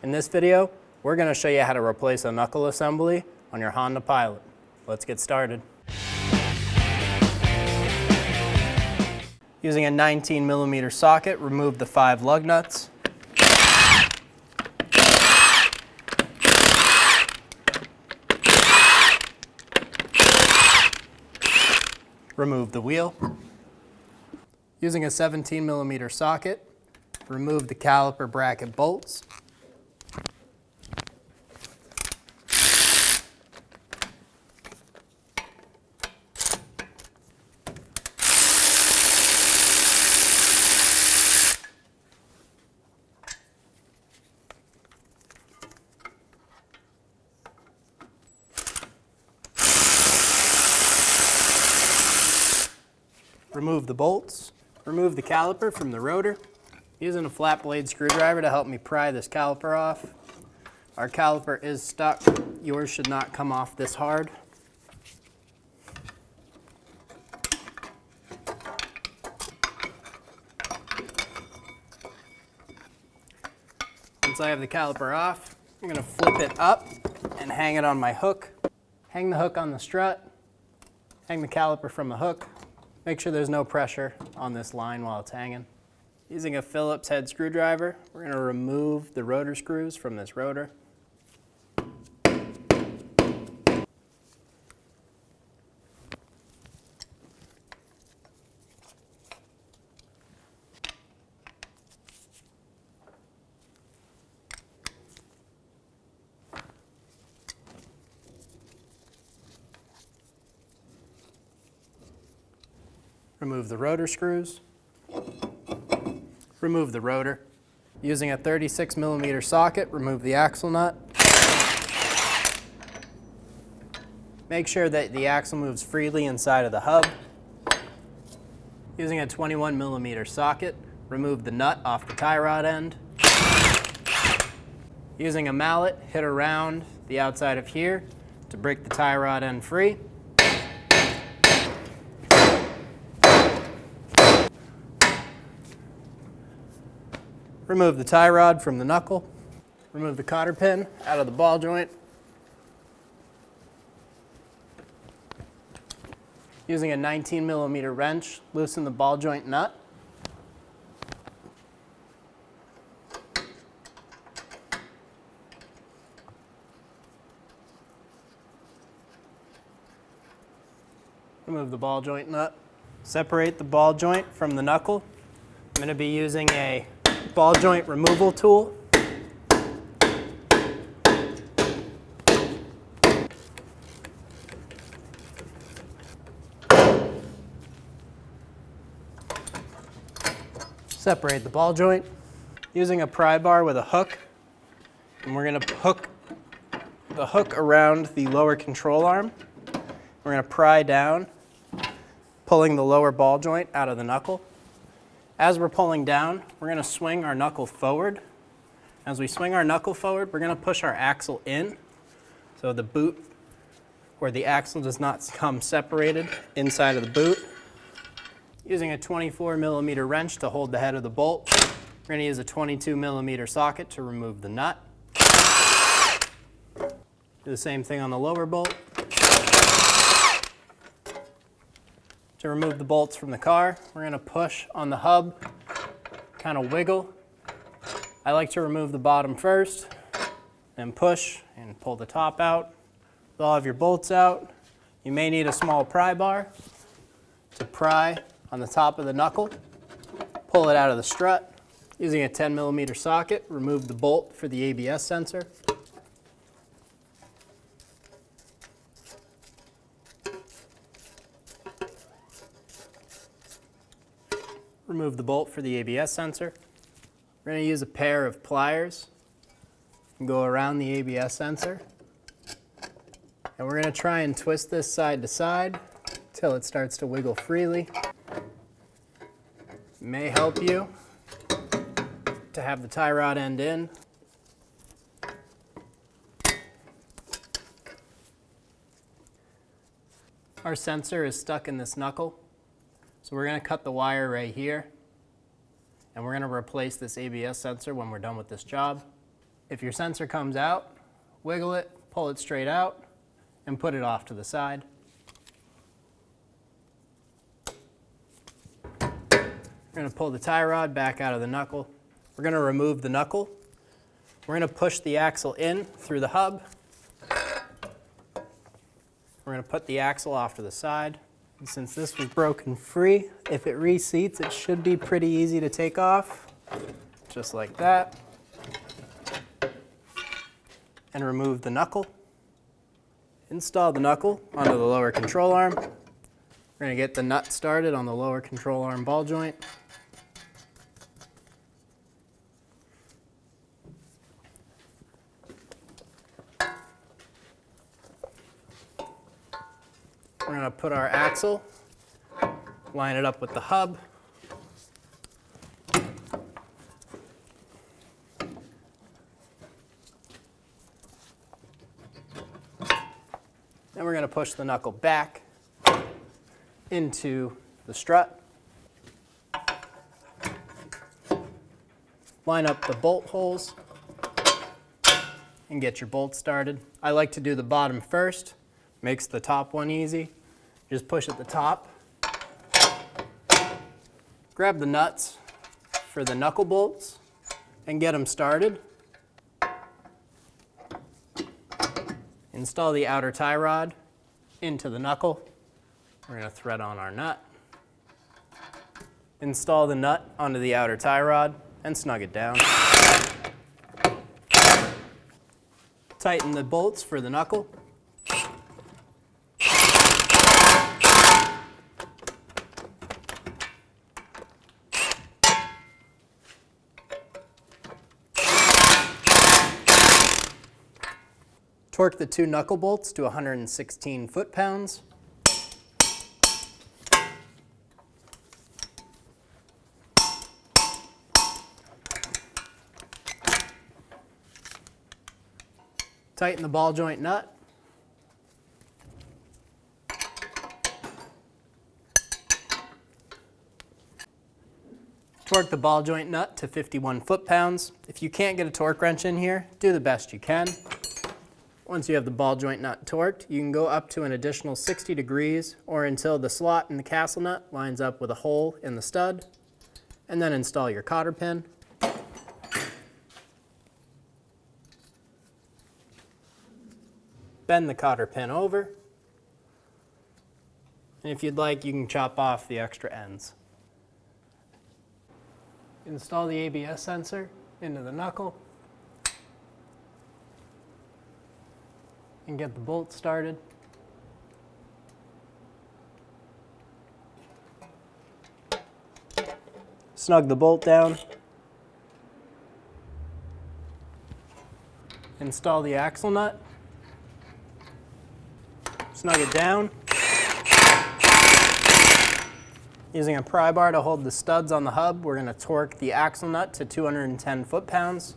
In this video, we're going to show you how to replace a knuckle assembly on your Honda Pilot. Let's get started. Using a 19mm socket, remove the 5 lug nuts. Remove the wheel. Using a 17mm socket, remove the caliper bracket bolts. Remove the bolts. Remove the caliper from the rotor. Using a flat blade screwdriver to help me pry this caliper off. Our caliper is stuck. Yours should not come off this hard. Once I have the caliper off, I'm going to flip it up and hang it on my hook. Hang the hook on the strut. Hang the caliper from the hook. Make sure there's no pressure on this line while it's hanging. Using a Phillips head screwdriver, we're going to remove the rotor screws from this rotor. Remove the rotor screws. Remove the rotor. Using a 36mm socket, remove the axle nut. Make sure that the axle moves freely inside of the hub. Using a 21mm socket, remove the nut off the tie rod end. Using a mallet, hit around the outside of here to break the tie rod end free. Remove the tie rod from the knuckle. Remove the cotter pin out of the ball joint. Using a 19mm wrench, loosen the ball joint nut. Remove the ball joint nut. Separate the ball joint from the knuckle. I'm going to be using a ball joint removal tool. Separate the ball joint. Using a pry bar with a hook, and we're going to hook the hook around the lower control arm. We're going to pry down, pulling the lower ball joint out of the knuckle. As we're pulling down, we're going to swing our knuckle forward. As we swing our knuckle forward, we're going to push our axle in, so the boot where the axle does not come separated inside of the boot. Using a 24mm wrench to hold the head of the bolt, we're going to use a 22mm socket to remove the nut. Do the same thing on the lower bolt. To remove the bolts from the car, we're going to push on the hub, kind of wiggle. I like to remove the bottom first, then push and pull the top out. With all of your bolts out, you may need a small pry bar to pry on the top of the knuckle. Pull it out of the strut. Using a 10mm socket, remove the bolt for the ABS sensor. Remove the bolt for the ABS sensor. We're going to use a pair of pliers and go around the ABS sensor. And we're going to try and twist this side to side until it starts to wiggle freely. It may help you to have the tie rod end in. Our sensor is stuck in this knuckle, so we're going to cut the wire right here, and we're going to replace this ABS sensor when we're done with this job. If your sensor comes out, wiggle it, pull it straight out, and put it off to the side. We're going to pull the tie rod back out of the knuckle. We're going to remove the knuckle. We're going to push the axle in through the hub. We're going to put the axle off to the side. And since this was broken free, if it reseats, it should be pretty easy to take off, just like that. And remove the knuckle. Install the knuckle onto the lower control arm. We're going to get the nut started on the lower control arm ball joint. We're going to put our axle, line it up with the hub. Then we're going to push the knuckle back into the strut. Line up the bolt holes and get your bolt started. I like to do the bottom first. Makes the top one easy. Just push at the top. Grab the nuts for the knuckle bolts and get them started. Install the outer tie rod into the knuckle. We're going to thread on our nut. Install the nut onto the outer tie rod and snug it down. Tighten the bolts for the knuckle. Torque the two knuckle bolts to 116 foot-pounds. Tighten the ball joint nut. Torque the ball joint nut to 51 foot-pounds. If you can't get a torque wrench in here, do the best you can. Once you have the ball joint nut torqued, you can go up to an additional 60 degrees or until the slot in the castle nut lines up with a hole in the stud, and then install your cotter pin. Bend the cotter pin over, and if you'd like, you can chop off the extra ends. Install the ABS sensor into the knuckle and get the bolt started. Snug the bolt down. Install the axle nut. Snug it down. Using a pry bar to hold the studs on the hub, we're going to torque the axle nut to 210 foot-pounds.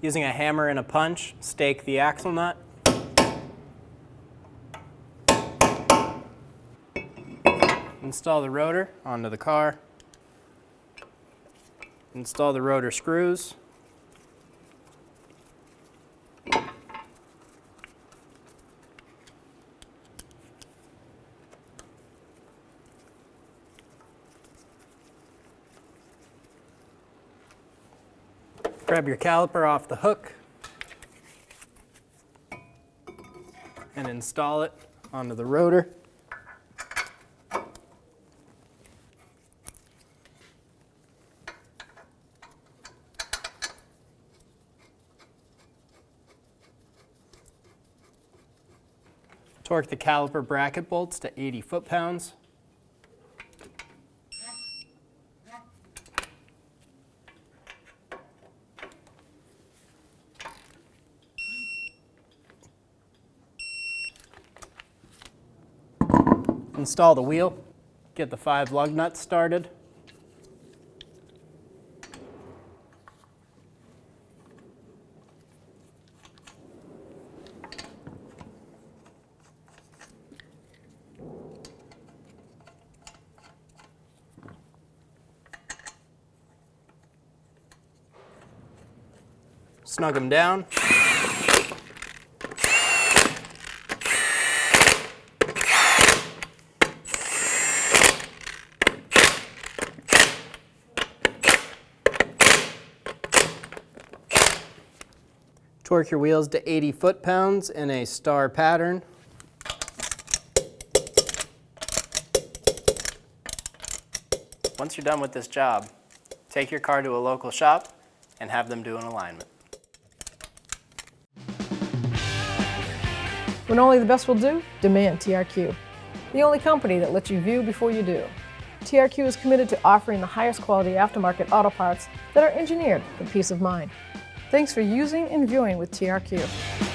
Using a hammer and a punch, stake the axle nut. Install the rotor onto the car. Install the rotor screws. Grab your caliper off the hook and install it onto the rotor. Torque the caliper bracket bolts to 80 foot-pounds. Install the wheel, get the 5 lug nuts started. snug them down. Torque your wheels to 80 foot-pounds in a star pattern. Once you're done with this job, take your car to a local shop and have them do an alignment. When only the best will do, demand TRQ. The only company that lets you view before you do. TRQ is committed to offering the highest quality aftermarket auto parts that are engineered for peace of mind. Thanks for using and viewing with TRQ.